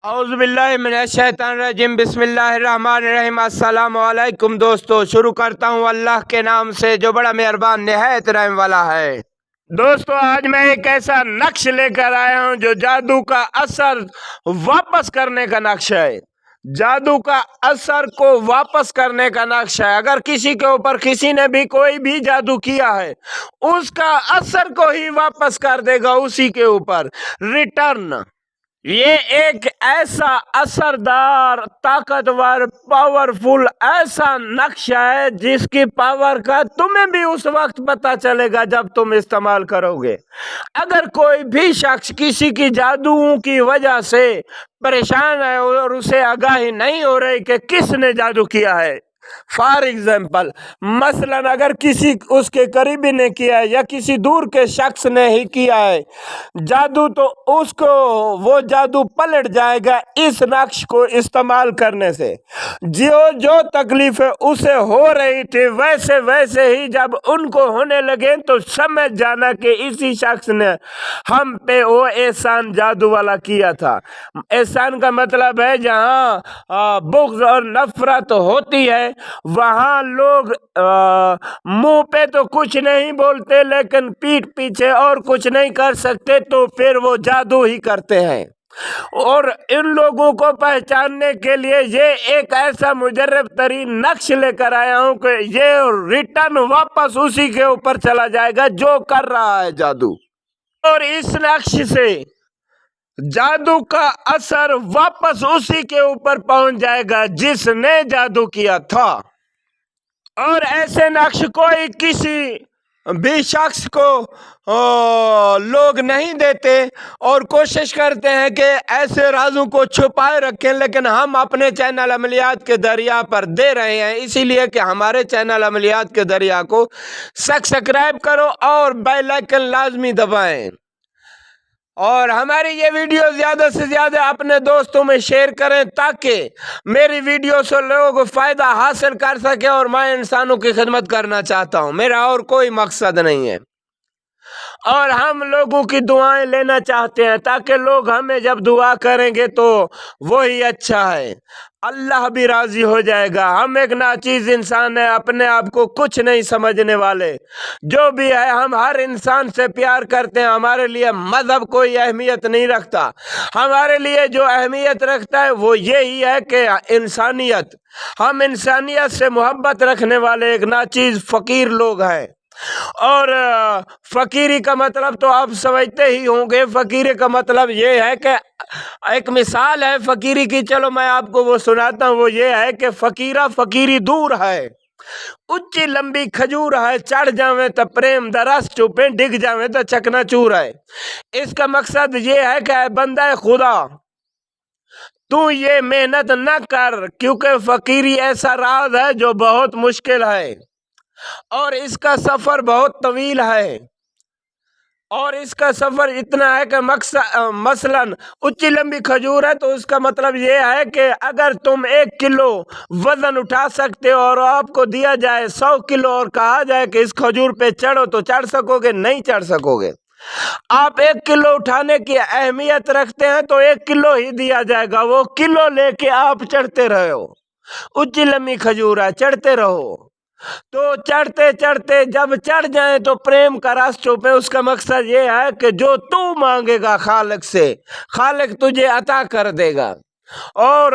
اعوذ باللہ من الشیطان الرجیم، بسم اللہ الرحمن الرحیم۔ السلام علیکم دوستو، شروع کرتا ہوں اللہ کے نام سے جو بڑا مہربان نہایت رحم والا ہے۔ دوستو آج میں ایک ایسا نقش لے کر آیا ہوں جو جادو کا اثر واپس کرنے کا نقش ہے۔ جادو کا اثر کو واپس کرنے کا نقش ہے۔ اگر کسی کے اوپر کسی نے بھی کوئی بھی جادو کیا ہے، اس کا اثر کو ہی واپس کر دے گا اسی کے اوپر، ریٹرن۔ یہ ایک ایسا اثردار، طاقتور، پاورفل ایسا نقش ہے جس کی پاور کا تمہیں بھی اس وقت پتہ چلے گا جب تم استعمال کرو گے۔ اگر کوئی بھی شخص کسی کی جادوؤں کی وجہ سے پریشان ہے اور اسے آگاہی نہیں ہو رہی کہ کس نے جادو کیا ہے، فار ایگزامپل مثلا اگر کسی اس کے قریبی نے کیا ہے یا کسی دور کے شخص نے ہی کیا ہے جادو، تو اس کو وہ جادو پلٹ جائے گا اس نقش کو استعمال کرنے سے۔ جو تکلیفیں اسے ہو رہی تھی ویسے ویسے ہی جب ان کو ہونے لگے تو سمجھ جانا کہ اسی شخص نے ہم پہ وہ احسان جادو والا کیا تھا۔ احسان کا مطلب ہے جہاں بغض اور نفرت ہوتی ہے وہاں لوگ منہ پہ تو کچھ نہیں بولتے لیکن پیٹھ پیچھے اور کچھ نہیں کر سکتے، تو پھر وہ جادو ہی کرتے ہیں۔ اور ان لوگوں کو پہچاننے کے لیے یہ ایک ایسا مجرب ترین نقش لے کر آیا ہوں کہ یہ ریٹرن واپس اسی کے اوپر چلا جائے گا جو کر رہا ہے جادو، اور اس نقش سے جادو کا اثر واپس اسی کے اوپر پہنچ جائے گا جس نے جادو کیا تھا۔ اور ایسے نقش کوئی کسی بھی شخص کو لوگ نہیں دیتے اور کوشش کرتے ہیں کہ ایسے رازوں کو چھپائے رکھیں، لیکن ہم اپنے چینل عملیات کے دریا پر دے رہے ہیں، اسی لیے کہ ہمارے چینل عملیات کے دریا کو سبسکرائب کرو اور بیل آئیکن لازمی دبائیں، اور ہماری یہ ویڈیو زیادہ سے زیادہ اپنے دوستوں میں شیئر کریں تاکہ میری ویڈیو سے لوگ فائدہ حاصل کر سکیں۔ اور میں انسانوں کی خدمت کرنا چاہتا ہوں، میرا اور کوئی مقصد نہیں ہے، اور ہم لوگوں کی دعائیں لینا چاہتے ہیں تاکہ لوگ ہمیں جب دعا کریں گے تو وہی اچھا ہے، اللہ بھی راضی ہو جائے گا۔ ہم ایک ناچیز انسان ہیں، اپنے آپ کو کچھ نہیں سمجھنے والے، جو بھی ہے ہم ہر انسان سے پیار کرتے ہیں۔ ہمارے لیے مذہب کوئی اہمیت نہیں رکھتا، ہمارے لیے جو اہمیت رکھتا ہے وہ یہی ہے کہ انسانیت، ہم انسانیت سے محبت رکھنے والے ایک ناچیز فقیر لوگ ہیں۔ اور فقیری کا مطلب تو آپ سمجھتے ہی ہوں گے، فقیری کا مطلب یہ ہے کہ ایک مثال ہے فقیری کی، چلو میں آپ کو وہ سناتا ہوں۔ وہ یہ ہے کہ فقیرہ فقیری دور ہے، اچھی لمبی کھجور ہے، چڑھ جاویں تو پریم درس چوپیں، ڈگ جاویں تو چکنا چور ہے۔ اس کا مقصد یہ ہے کہ اے بندہ خدا تو یہ محنت نہ کر، کیونکہ فقیری ایسا راز ہے جو بہت مشکل ہے اور اس کا سفر بہت طویل ہے، اور اس کا سفر اتنا ہے کہ مثلا اچھی لمبی کھجور ہے تو اس کا مطلب یہ ہے کہ اگر تم 1 کلو وزن اٹھا سکتے ہو اور آپ کو دیا جائے 100 کلو اور کہا جائے کہ اس کھجور پہ چڑھو تو چڑھ سکو گے؟ نہیں چڑھ سکو گے۔ آپ 1 کلو اٹھانے کی اہمیت رکھتے ہیں تو 1 کلو ہی دیا جائے گا، وہ کلو لے کے آپ چڑھتے رہو، اچھی لمبی کھجور ہے چڑھتے رہو، تو چڑھتے چڑھتے جب چڑھ جائیں تو پریم کا رس چوپے۔ اس کا مقصد یہ ہے کہ جو تو مانگے گا خالق سے، خالق تجھے عطا کر دے گا۔ اور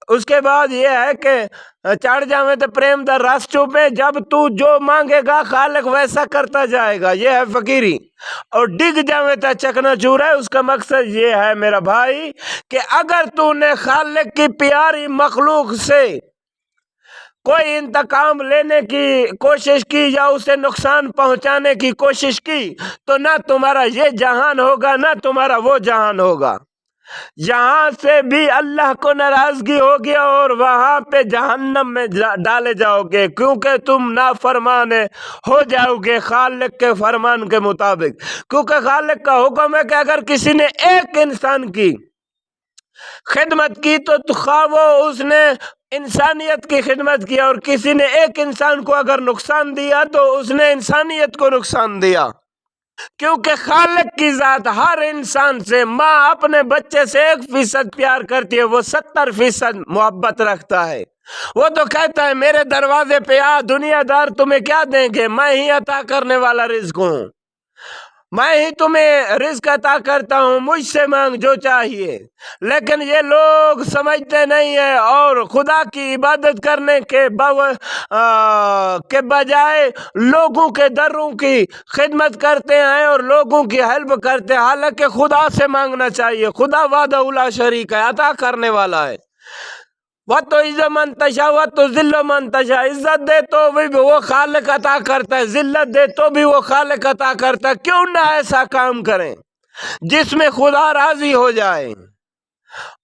اس کے بعد یہ ہے کہ چڑھ جاویں تو پریم دا رس چوپے، جب تو جو مانگے گا خالق ویسا کرتا جائے گا، یہ ہے فقیری۔ اور ڈگ جاویں تو چکنا چور ہے، اس کا مقصد یہ ہے میرا بھائی کہ اگر تو نے خالق کی پیاری مخلوق سے کوئی انتقام لینے کی کوشش کی یا اسے نقصان پہنچانے کی کوشش کی تو نہ تمہارا یہ جہان ہوگا نہ تمہارا وہ جہان ہوگا، یہاں سے بھی اللہ کو ناراضگی ہوگی اور وہاں پہ جہنم میں ڈالے جاؤ گے، کیونکہ تم نافرمان ہو جاؤ گے خالق کے فرمان کے مطابق۔ کیونکہ خالق کا حکم ہے کہ اگر کسی نے ایک انسان کی خدمت کی تو خواہ وہ اس نے انسانیت کی خدمت کی، اور کسی نے ایک انسان کو اگر نقصان دیا تو اس نے انسانیت کو نقصان دیا۔ کیونکہ خالق کی ذات ہر انسان سے، ماں اپنے بچے سے 1% پیار کرتی ہے، وہ 70% محبت رکھتا ہے۔ وہ تو کہتا ہے میرے دروازے پہ آ، دنیا دار تمہیں کیا دیں گے، میں ہی عطا کرنے والا رزق ہوں، میں ہی تمہیں رزق عطا کرتا ہوں، مجھ سے مانگ جو چاہیے۔ لیکن یہ لوگ سمجھتے نہیں ہیں، اور خدا کی عبادت کرنے کے بجائے لوگوں کے دروں کی خدمت کرتے ہیں اور لوگوں کی ہیلپ کرتے ہیں، حالانکہ خدا سے مانگنا چاہیے۔ خدا وحدہ لا شریک ہے، عطا کرنے والا ہے۔ وَتُعِزُّ مَن تَشَاءُ وَتُذِلُّ مَن تَشَاءُ، عزت دے تو بھی وہ خالق عطا کرتا ہے، ذلت دے تو بھی وہ خالق عطا کرتا ہے۔ کیوں نہ ایسا کام کریں جس میں خدا راضی ہو جائے؟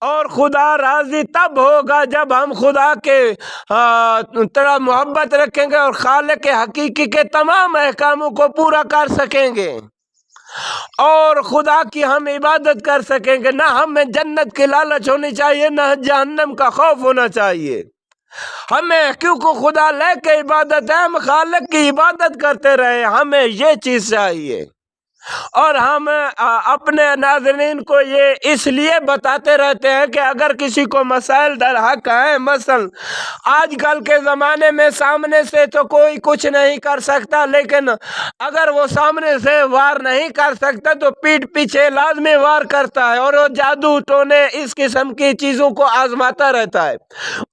اور خدا راضی تب ہوگا جب ہم خدا کے طرح محبت رکھیں گے اور خالق حقیقی کے تمام احکاموں کو پورا کر سکیں گے، اور خدا کی ہم عبادت کر سکیں گے۔ نہ ہمیں جنت کی لالچ ہونی چاہیے، نہ جہنم کا خوف ہونا چاہیے ہمیں، کیونکہ خدا لے کے عبادت ہے، ہم خالق کی عبادت کرتے رہے، ہمیں یہ چیز چاہیے۔ اور ہم اپنے ناظرین کو یہ اس لیے بتاتے رہتے ہیں کہ اگر کسی کو مسائل در حق ہیں، مثلا آج کل کے زمانے میں سامنے سے تو کوئی کچھ نہیں کر سکتا، لیکن اگر وہ سامنے سے وار نہیں کر سکتا تو پیٹھ پیچھے لازمی وار کرتا ہے، اور وہ جادو ٹونے اس قسم کی چیزوں کو آزماتا رہتا ہے۔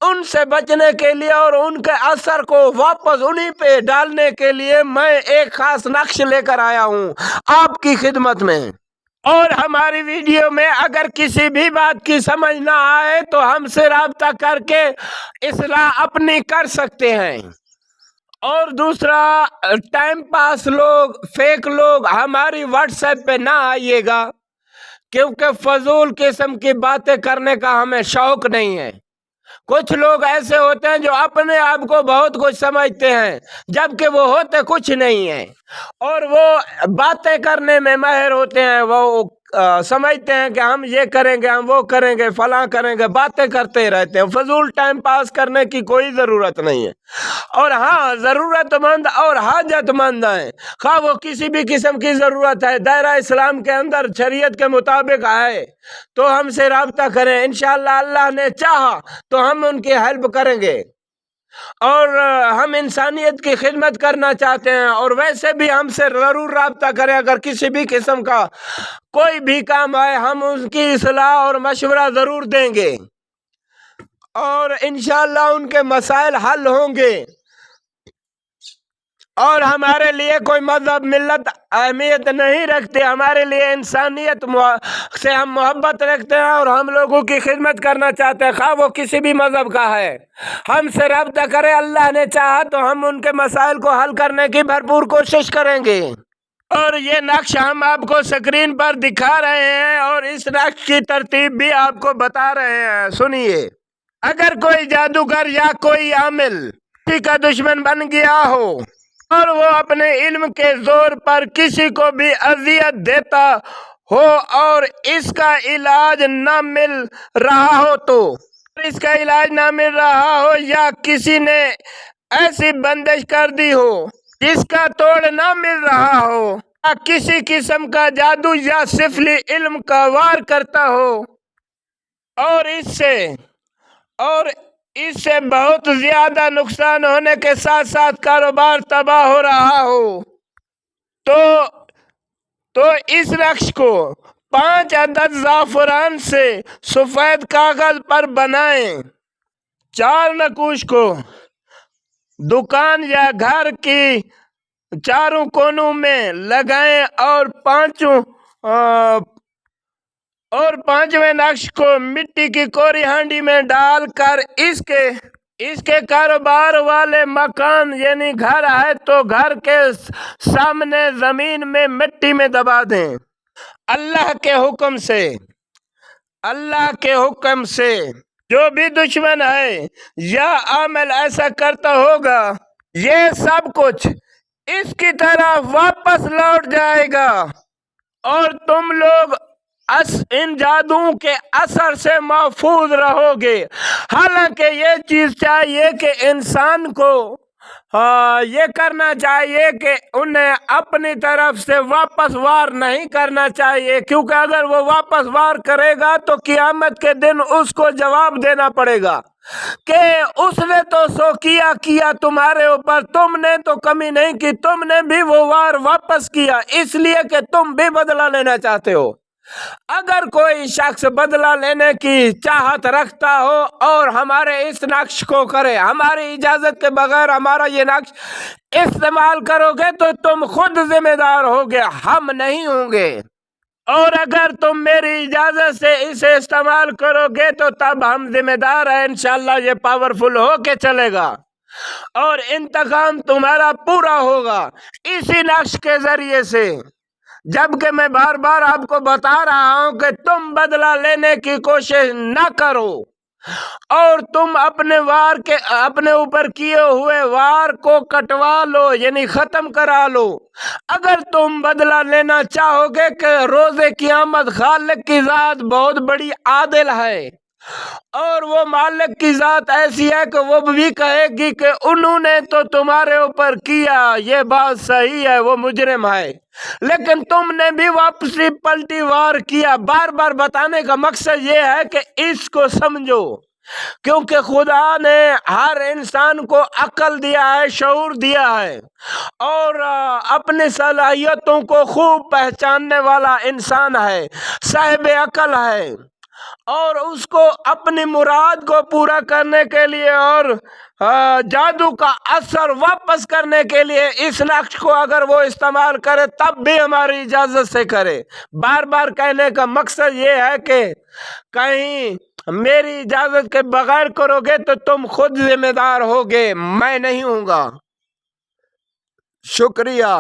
ان سے بچنے کے لیے اور ان کے اثر کو واپس انہی پہ ڈالنے کے لیے میں ایک خاص نقش لے کر آیا ہوں آپ کی خدمت میں۔ اور ہماری ویڈیو میں اگر کسی بھی بات کی سمجھ نہ آئے تو ہم سے رابطہ کر کے اصلاح اپنی کر سکتے ہیں۔ اور دوسرا، ٹائم پاس لوگ، فیک لوگ ہماری واٹس ایپ پہ نہ آئیے گا، کیونکہ فضول قسم کی باتیں کرنے کا ہمیں شوق نہیں ہے۔ کچھ لوگ ایسے ہوتے ہیں جو اپنے آپ کو بہت کچھ سمجھتے ہیں، جبکہ وہ ہوتے کچھ نہیں ہیں، اور وہ باتیں کرنے میں ماہر ہوتے ہیں۔ وہ سمجھتے ہیں کہ ہم یہ کریں گے، ہم وہ کریں گے، فلاں کریں گے، باتیں کرتے رہتے ہیں۔ فضول ٹائم پاس کرنے کی کوئی ضرورت نہیں ہے۔ اور ہاں، ضرورت مند اور حاجت مند ہیں، خواہ وہ کسی بھی قسم کی ضرورت ہے، دائرہ اسلام کے اندر شریعت کے مطابق ہے تو ہم سے رابطہ کریں، انشاءاللہ اللہ نے چاہا تو ہم ان کی ہیلپ کریں گے۔ اور ہم انسانیت کی خدمت کرنا چاہتے ہیں، اور ویسے بھی ہم سے ضرور رابطہ کریں۔ اگر کسی بھی قسم کا کوئی بھی کام آئے، ہم ان کی اصلاح اور مشورہ ضرور دیں گے، اور انشاءاللہ ان کے مسائل حل ہوں گے۔ اور ہمارے لیے کوئی مذہب ملت اہمیت نہیں رکھتے، ہمارے لیے انسانیت سے ہم محبت رکھتے ہیں، اور ہم لوگوں کی خدمت کرنا چاہتے ہیں، خواہ وہ کسی بھی مذہب کا ہے۔ ہم سے رابطہ کرے، اللہ نے چاہا تو ہم ان کے مسائل کو حل کرنے کی بھرپور کوشش کریں گے۔ اور یہ نقش ہم آپ کو اسکرین پر دکھا رہے ہیں، اور اس نقش کی ترتیب بھی آپ کو بتا رہے ہیں، سنیے۔ اگر کوئی جادوگر یا کوئی عامل کسی کا دشمن بن گیا ہو اور وہ اپنے علم کے زور پر کسی کو بھی اذیت دیتا ہو اور اس کا علاج نہ مل رہا ہو یا کسی نے ایسی بندش کر دی ہو جس کا توڑ نہ مل رہا ہو، یا کسی قسم کا جادو یا سفلی علم کا وار کرتا ہو اور اس سے بہت زیادہ نقصان ہونے کے ساتھ ساتھ کاروبار تباہ ہو رہا ہو، تو اس نقش کو 5 عدد زعفران سے سفید کاغذ پر بنائیں۔ 4 نقوش کو دکان یا گھر کی چاروں کونوں میں لگائیں، اور پانچویں نقش کو مٹی کی کوری ہانڈی میں ڈال کر اس کے کاروبار والے مکان یعنی گھر ہے تو گھر کے سامنے زمین میں مٹی میں دبا دیں۔ اللہ کے حکم سے جو بھی دشمن ہے یا عامل ایسا کرتا ہوگا، یہ سب کچھ اس کی طرف واپس لوٹ جائے گا، اور تم لوگ ان جادوؤں کے اثر سے محفوظ رہو گے۔ حالانکہ یہ چیز چاہیے کہ انسان کو یہ کرنا چاہیے کہ انہیں اپنی طرف سے واپس وار نہیں کرنا چاہیے، کیونکہ اگر وہ واپس وار کرے گا تو قیامت کے دن اس کو جواب دینا پڑے گا کہ اس نے تو سو کیا تمہارے اوپر، تم نے تو کمی نہیں کی، تم نے بھی وہ وار واپس کیا اس لیے کہ تم بھی بدلہ لینا چاہتے ہو۔ اگر کوئی شخص بدلہ لینے کی چاہت رکھتا ہو اور ہمارے اس نقش کو کرے، ہماری اجازت کے بغیر ہمارا یہ نقش استعمال کرو گے تو تم خود ذمہ دار ہوگے، ہم نہیں ہوں گے۔ اور اگر تم میری اجازت سے اسے استعمال کرو گے تو تب ہم ذمہ دار ہیں، انشاءاللہ یہ پاورفل ہو کے چلے گا اور انتقام تمہارا پورا ہوگا اسی نقش کے ذریعے سے۔ جبکہ میں بار بار آپ کو بتا رہا ہوں کہ تم بدلہ لینے کی کوشش نہ کرو اور تم اپنے اوپر کیے ہوئے وار کو کٹوا لو، یعنی ختم کرا لو۔ اگر تم بدلہ لینا چاہو گے کہ روز قیامت خالق کی ذات بہت بڑی عادل ہے اور وہ مالک کی ذات ایسی ہے کہ وہ بھی کہے گی کہ انہوں نے تو تمہارے اوپر کیا، یہ بات صحیح ہے، وہ مجرم ہے، لیکن تم نے بھی واپسی پلٹی وار کیا۔ بار بار بتانے کا مقصد یہ ہے کہ اس کو سمجھو، کیونکہ خدا نے ہر انسان کو عقل دیا ہے، شعور دیا ہے اور اپنی صلاحیتوں کو خوب پہچاننے والا انسان ہے، صاحب عقل ہے، اور اس کو اپنی مراد کو پورا کرنے کے لیے اور جادو کا اثر واپس کرنے کے لیے اس نقش کو اگر وہ استعمال کرے تب بھی ہماری اجازت سے کرے۔ بار بار کہنے کا مقصد یہ ہے کہ کہیں میری اجازت کے بغیر کرو گے تو تم خود ذمہ دار ہوگے، میں نہیں ہوں گا۔ شکریہ۔